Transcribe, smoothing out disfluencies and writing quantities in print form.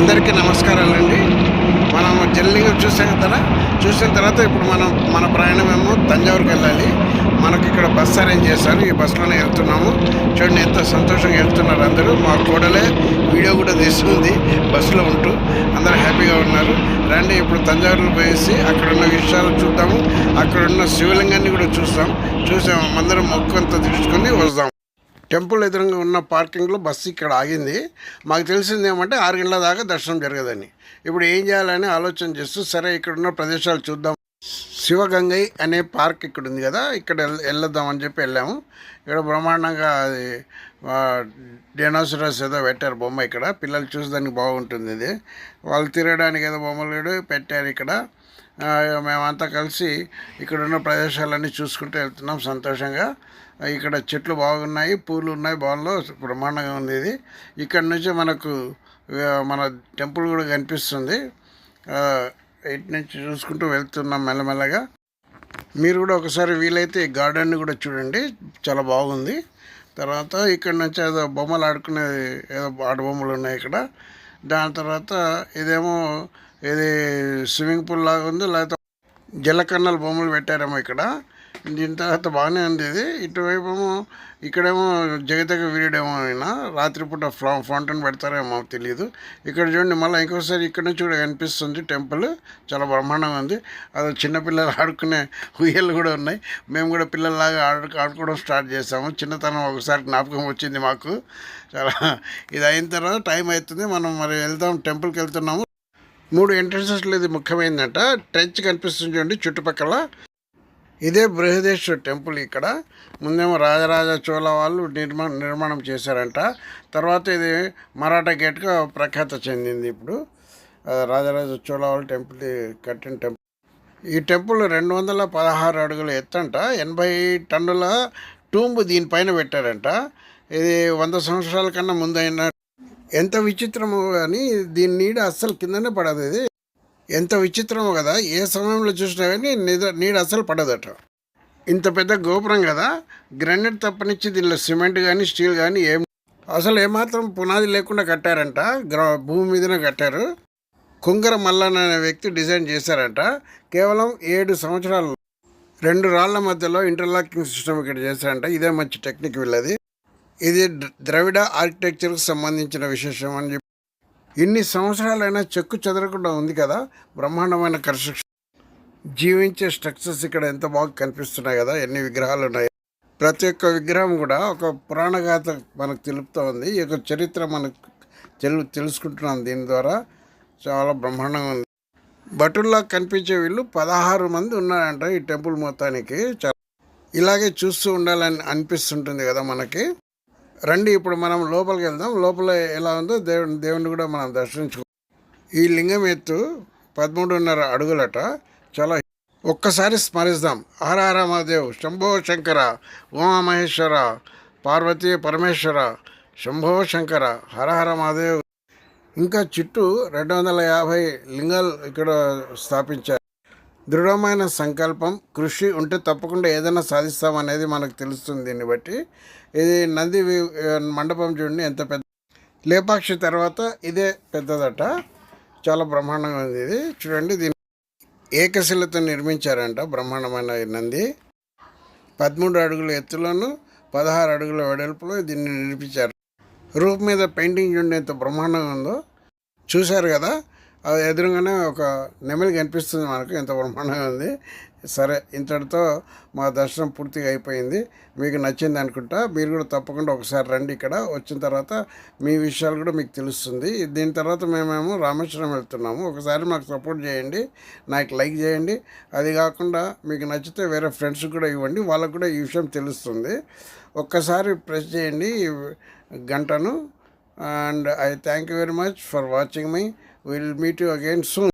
అందరికీ నమస్కారాలండి. మనం జల్లింగం చూసాం కదా. చూసిన తర్వాత ఇప్పుడు మన ప్రయాణం ఏమో తంజావూరుకి వెళ్ళాలి. మనకి ఇక్కడ బస్ అరేంజ్ చేశారు. ఈ బస్సులోనే వెళ్తున్నాము. చూడండి ఎంత సంతోషంగా వెళ్తున్నారు అందరూ. మా కోడలే వీడియో కూడా తీస్తుంది బస్సులో ఉంటూ. అందరూ హ్యాపీగా ఉన్నారు. రండి ఇప్పుడు తంజావూరులో పోయేసి అక్కడ ఉన్న విషయాలు చూద్దాము. అక్కడ ఉన్న శివలింగాన్ని కూడా చూసాము. అందరం మొక్కు అంతా తీసుకొని వస్తాం. టెంపుల్ ఎదురుగా ఉన్న పార్కింగ్లో బస్సు ఇక్కడ ఆగింది. మాకు తెలిసింది ఏమంటే 6 గంటల దాకా దర్శనం జరగదని. ఇప్పుడు ఏం చేయాలని ఆలోచన చేస్తూ సరే ఇక్కడ ఉన్న ప్రదేశాలు చూద్దాం. శివగంగై అనే పార్క్ ఇక్కడ ఉంది కదా, ఇక్కడ వెళ్ళొద్దామని చెప్పి వెళ్ళాము. ఇక్కడ బ్రహ్మాండంగా అది డైనోసరస్ ఏదో పెట్టారు బొమ్మ. ఇక్కడ పిల్లలు చూసేదానికి బాగుంటుంది. ఇది వాళ్ళు తిరగడానికి ఏదో బొమ్మలు కూడా పెట్టారు ఇక్కడ. మేమంతా కలిసి ఇక్కడ ఉన్న ప్రదేశాలన్నీ చూసుకుంటూ వెళ్తున్నాం సంతోషంగా. ఇక్కడ చెట్లు బాగున్నాయి, పూలు ఉన్నాయి, బాగుల్లో బ్రహ్మాండంగా ఉంది. ఇది ఇక్కడ నుంచి మనకు మన టెంపుల్ కూడా కనిపిస్తుంది. ఇటు నుంచి చూసుకుంటూ వెళ్తున్నాం మెల్లమెల్లగా. మీరు కూడా ఒకసారి వీలైతే ఈ గార్డెన్ని కూడా చూడండి, చాలా బాగుంది. తర్వాత ఇక్కడ నుంచి ఏదో బొమ్మలు ఆడుకునేది, ఏదో ఆట బొమ్మలు ఉన్నాయి ఇక్కడ. దాని తర్వాత ఇదేమో ఇది స్విమ్మింగ్ పూల్ లాగా ఉంది, లేకపోతే జలకన్నల బొమ్మలు పెట్టారేమో ఇక్కడ. దీని తర్వాత బాగానే ఉంది. ఇది ఇటువైపు ఇక్కడేమో జగతగ వీరుడేమో అయినా రాత్రిపూట ఫౌంటైన్ పెడతారేమో తెలియదు. ఇక్కడ చూడండి మళ్ళీ ఇంకోసారి ఇక్కడ నుంచి కూడా కనిపిస్తుంది టెంపుల్. చాలా బ్రహ్మాండంగా ఉంది. అది చిన్నపిల్లలు ఆడుకునే ఉయ్యలు కూడా ఉన్నాయి. మేము కూడా పిల్లల్లాగా ఆడుకోవడం స్టార్ట్ చేసాము. చిన్నతనం ఒకసారి జ్ఞాపకం వచ్చింది మాకు. చాలా ఇది అయిన తర్వాత టైం అవుతుంది, మనం మరి వెళ్దాం. టెంపుల్కి వెళ్తున్నాము. 3 ఎంట్రన్సెస్లు ఇది ముఖ్యమైనదంట. ట్రెంచ్ కనిపిస్తుంది చూడండి చుట్టుపక్కల. ఇదే బృహదేశ్వర టెంపుల్. ఇక్కడ ముందేమో రాజరాజ చోళ వాళ్ళు నిర్మాణం చేశారంట. తర్వాత ఇది మరాఠా గేట్గా ప్రఖ్యాత చెందింది. ఇప్పుడు రాజరాజ చోళ వాళ్ళు టెంపుల్ కట్టిన టెంపుల్. ఈ టెంపుల్ 216 అడుగుల ఎత్తంట. 80 టన్నుల టూంబు దీనిపైన పెట్టారంట. ఇది 100 సంవత్సరాల కన్నా ముందైన. ఎంత విచిత్రమో కానీ దీని నీడ అస్సలు కిందనే పడదు. ఇది ఎంత విచిత్రమో కదా, ఏ సమయంలో చూసినా కానీ నీడ అసలు పడదట. ఇంత పెద్ద గోపురం కదా, గ్రానైట్ తప్పనిచ్చి దీనిలో సిమెంట్ కానీ స్టీల్ కానీ అసలు ఏమాత్రం పునాది లేకుండా కట్టారంట. భూమి మీదనే కట్టారు. కుంగర మల్లన్న అనే వ్యక్తి డిజైన్ చేశారంట. కేవలం 7 సంవత్సరాలు 2 రాళ్ల మధ్యలో ఇంటర్లాకింగ్ సిస్టమ్ ఇక్కడ చేశారంట. ఇదే మంచి టెక్నిక్ వీళ్ళది. ఇది ద్రవిడ ఆర్కిటెక్చర్కి సంబంధించిన విశేషం అని చెప్పి. ఇన్ని సంవత్సరాలైనా చెక్కు చెదరకుండా ఉంది కదా, బ్రహ్మాండమైన కన్స్ట్రక్షన్. జీవించే స్ట్రక్చర్స్ ఇక్కడ ఎంత బాగా కనిపిస్తున్నాయి కదా, ఎన్ని విగ్రహాలు ఉన్నాయి. ప్రతి ఒక్క విగ్రహం కూడా ఒక పురాణగాథ మనకు తెలుపుతూ ఉంది. ఈ యొక్క చరిత్ర మనకు తెలుసుకుంటున్నాం దీని ద్వారా. చాలా బ్రహ్మాండంగా ఉంది. భటుల్లా కనిపించే వీళ్ళు 16 మంది ఉన్నారంట ఈ టెంపుల్ మొత్తానికి. ఇలాగే చూస్తూ ఉండాలని అనిపిస్తుంటుంది కదా మనకి. రండి ఇప్పుడు మనం లోపలికి వెళ్దాం. లోపల ఎలా ఉందో దేవుణ్ణి కూడా మనం దర్శించుకో. ఈ లింగం ఎత్తు 13.5 అడుగులట. చాలా ఒక్కసారి స్మరిద్దాం. హర హర మహాదేవ్, శంభో శంకర, ఉమా మహేశ్వర, పార్వతీ పరమేశ్వర, శంభో శంకర, హర హర మహాదేవ్. ఇంకా చుట్టూ 250 లింగాలు ఇక్కడ స్థాపించారు. దృఢమైన సంకల్పం, కృషి ఉంటే తప్పకుండా ఏదైనా సాధిస్తామనేది మనకు తెలుస్తుంది. దీన్ని బట్టి ఇది నంది మండపం చూడండి ఎంత పెద్ద. లేపాక్షి తర్వాత ఇదే పెద్దదట. చాలా బ్రహ్మాండంగా ఉంది. ఇది చూడండి, దీన్ని ఏకశిలతో నిర్మించారంట. బ్రహ్మాండమైన నంది 13 అడుగుల ఎత్తులోను 16 అడుగుల వెడల్పులో దీన్ని నిర్మించారు. రూప్ మీద పెయింటింగ్ చూడండి ఎంత బ్రహ్మాండంగా ఉందో. చూశారు కదా, అది ఎదురుగానే ఒక నెమలి కనిపిస్తుంది మనకు, ఎంత బ్రహ్మాండంగా ఉంది. సరే, ఇంతటితో మా దర్శనం పూర్తిగా అయిపోయింది. మీకు నచ్చింది అనుకుంటా. మీరు కూడా తప్పకుండా ఒకసారి రండి. ఇక్కడ వచ్చిన తర్వాత మీ విషయాలు కూడా మీకు తెలుస్తుంది. దీని తర్వాత మేమేమో రామేశ్వరం వెళ్తున్నాము. ఒకసారి మాకు సపోర్ట్ చేయండి, నాకు లైక్ చేయండి. అది కాకుండా మీకు నచ్చితే వేరే ఫ్రెండ్స్కి కూడా ఇవ్వండి, వాళ్ళకు కూడా ఈ విషయం తెలుస్తుంది. ఒక్కసారి ప్రెస్ చేయండి గంటను. And I thank you very much for watching me. We will meet you again soon.